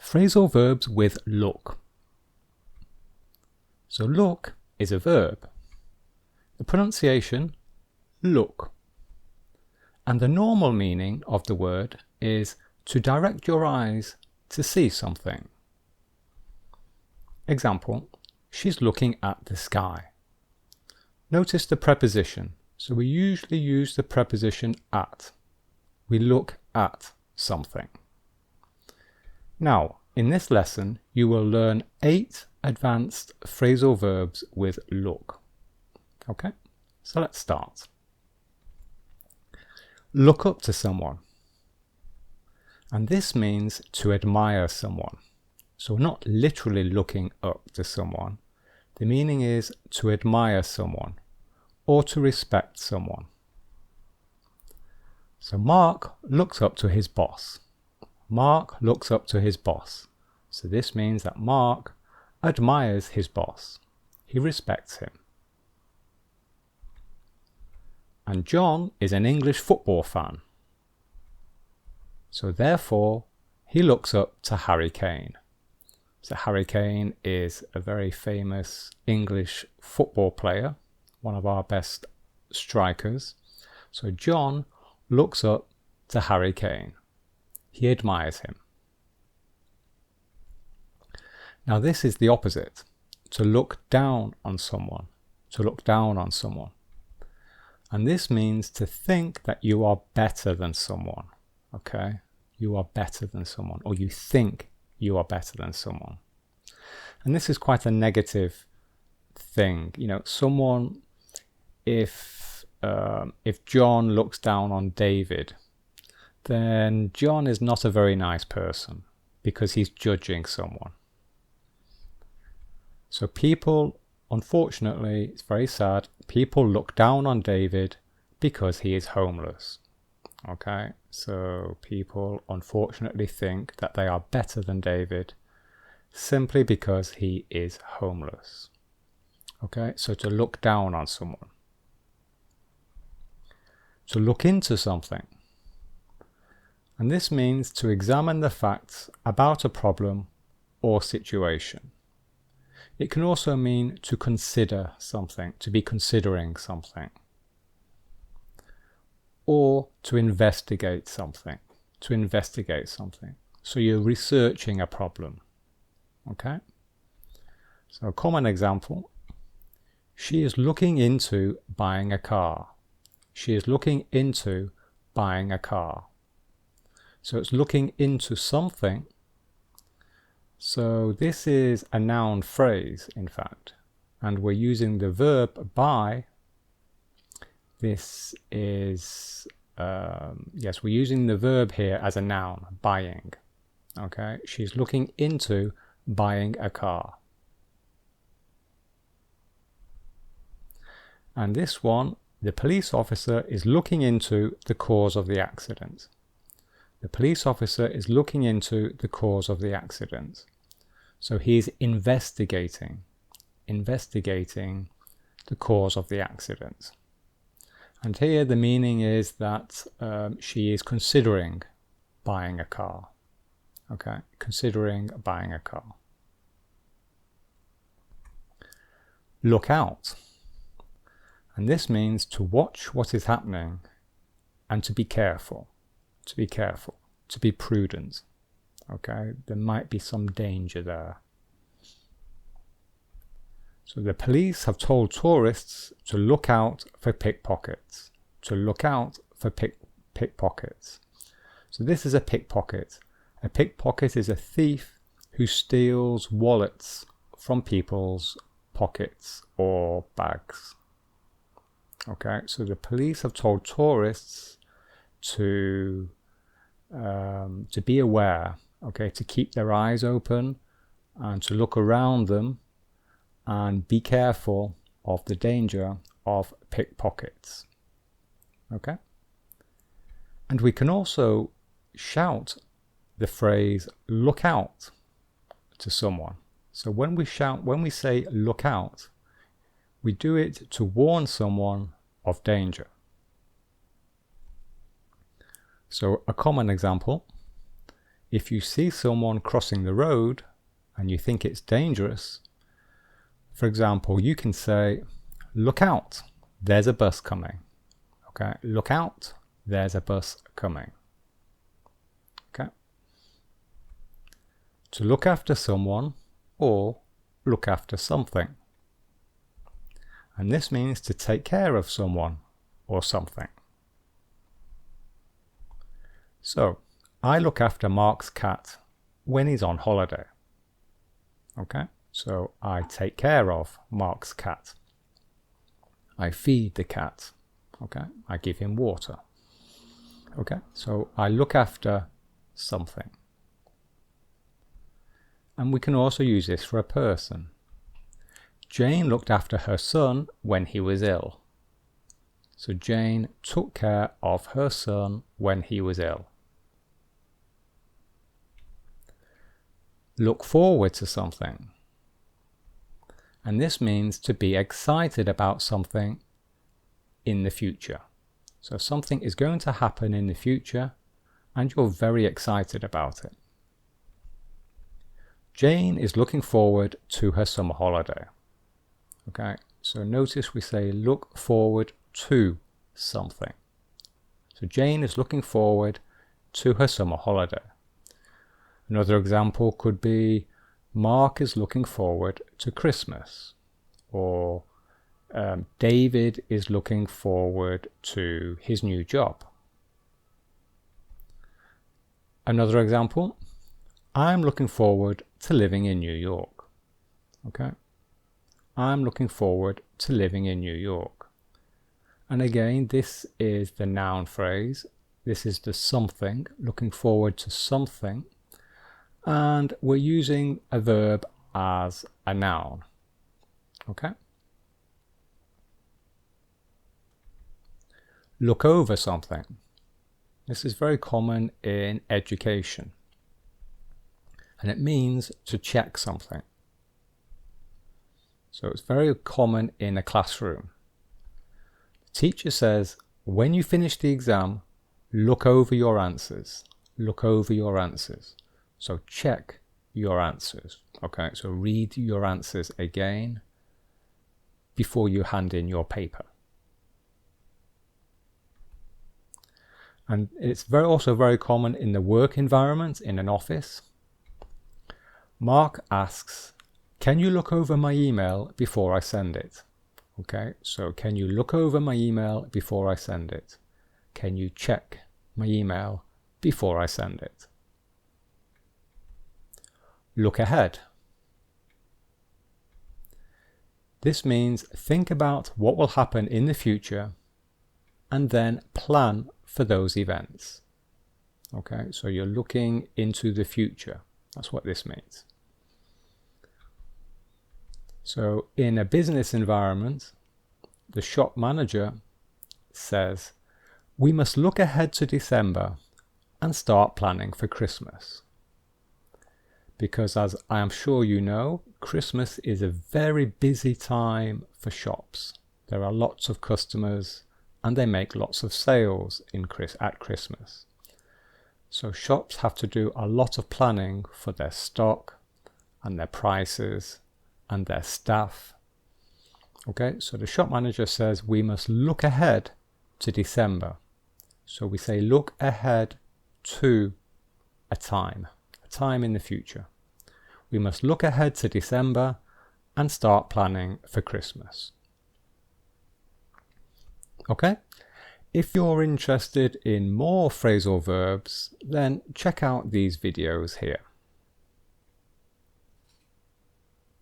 Phrasal verbs with look. So look is a verb. The pronunciation, look. And the normal meaning of the word is to direct your eyes to see something. Example, she's looking at the sky. Notice the preposition. So we usually use the preposition at. We look at something. Now, in this lesson, you will learn 8 advanced phrasal verbs with look. Okay, so let's start. Look up to someone. And this means to admire someone. So we're not literally looking up to someone. The meaning is to admire someone or to respect someone. So Mark looks up to his boss. Mark looks up to his boss. So this means that Mark admires his boss. He respects him. And John is an English football fan. So therefore, he looks up to Harry Kane. So Harry Kane is a very famous English football player, one of our best strikers. So John looks up to Harry Kane. He admires him. Now this is the opposite. To look down on someone. To look down on someone. And this means to think that you are better than someone. Okay? You are better than someone. Or you think you are better than someone. And this is quite a negative thing. You know, someone, if John looks down on David, then John is not a very nice person because he's judging someone. So people, unfortunately, it's very sad, people look down on David because he is homeless. Okay, so people unfortunately think that they are better than David simply because he is homeless. Okay, so to look down on someone. To look into something. And this means to examine the facts about a problem or situation. It can also mean to consider something, to be considering something. Or to investigate something, So you're researching a problem. Okay? So a common example, she is looking into buying a car. She is looking into buying a car. So it's looking into something. So this is a noun phrase, in fact. And we're using the verb buy. This is, yes, we're using the verb here as a noun, buying. Okay, she's looking into buying a car. And this one, the police officer is looking into the cause of the accident. The police officer is looking into the cause of the accident. So he's investigating the cause of the accident. And here the meaning is that she is considering buying a car. Okay, considering buying a car. Look out. And this means to watch what is happening and to be careful. To be prudent. Okay, there might be some danger there. So the police have told tourists to look out for pickpockets. To look out for pickpockets. So this is a pickpocket. A pickpocket is a thief who steals wallets from people's pockets or bags. Okay, so the police have told tourists to be aware, okay, to keep their eyes open and to look around them and be careful of the danger of pickpockets. Okay? And we can also shout the phrase look out to someone. So when we say look out, we do it to warn someone of danger. So a common example if you see someone crossing the road and you think it's dangerous, for example, you can say, look out, there's a bus coming. Okay, look out, there's a bus coming. Okay. To look after someone or look after something. And this means to take care of someone or something. So, I look after Mark's cat when he's on holiday. Okay, so I take care of Mark's cat. I feed the cat. Okay, I give him water. Okay, so I look after something. And we can also use this for a person. Jane looked after her son when he was ill. So Jane took care of her son when he was ill. Look forward to something. And this means to be excited about something in the future. So something is going to happen in the future and you're very excited about it. Jane is looking forward to her summer holiday. Okay, so notice we say look forward to something. So Jane is looking forward to her summer holiday. Another example could be Mark is looking forward to Christmas, or David is looking forward to his new job. Another example, I'm looking forward to living in New York. Okay, I'm looking forward to living in New York. And again, this is the noun phrase. This is the something, looking forward to something. And we're using a verb as a noun. Okay? Look over something. This is very common in education. And it means to check something. So it's very common in a classroom. The teacher says, when you finish the exam, look over your answers. Look over your answers. So check your answers. Okay, so read your answers again before you hand in your paper. And it's also very common in the work environment, in an office. Mark asks, can you look over my email before I send it? Okay, so can you look over my email before I send it? Can you check my email before I send it? Look ahead. This means think about what will happen in the future and then plan for those events. Okay, so you're looking into the future. That's what this means. So in a business environment, the shop manager says, we must look ahead to December and start planning for Christmas. Because as I am sure you know, Christmas is a very busy time for shops. There are lots of customers and they make lots of sales at Christmas. So shops have to do a lot of planning for their stock and their prices and their staff. Okay, so the shop manager says we must look ahead to December. So we say look ahead to a time in the future. We must look ahead to December and start planning for Christmas. Okay, if you're interested in more phrasal verbs, then check out these videos here.